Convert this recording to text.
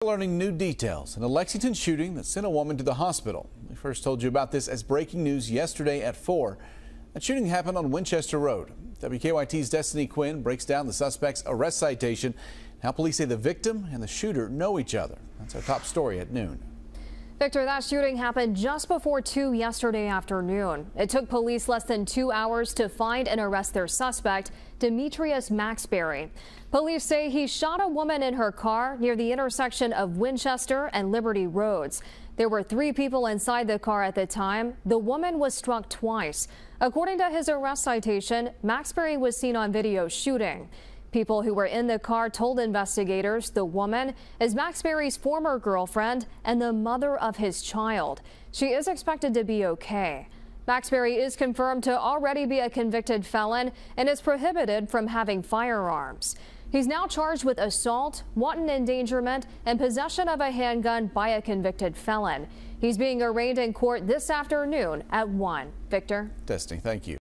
Learning new details in a Lexington shooting that sent a woman to the hospital. We first told you about this as breaking news yesterday at 4. That shooting happened on Winchester Road. WKYT's Destiny Quinn breaks down the suspect's arrest citation, how police say the victim and the shooter know each other. That's our top story at noon. Victor, that shooting happened just before 2 yesterday afternoon. It took police less than 2 hours to find and arrest their suspect, Demetrius Maxbury. Police say he shot a woman in her car near the intersection of Winchester and Liberty Roads. There were 3 people inside the car at the time. The woman was struck twice. According to his arrest citation, Maxbury was seen on video shooting. People who were in the car told investigators the woman is Maxbury's former girlfriend and the mother of his child. She is expected to be okay. Maxbury is confirmed to already be a convicted felon and is prohibited from having firearms. He's now charged with assault, wanton endangerment, and possession of a handgun by a convicted felon. He's being arraigned in court this afternoon at 1. Victor? Destiny, thank you.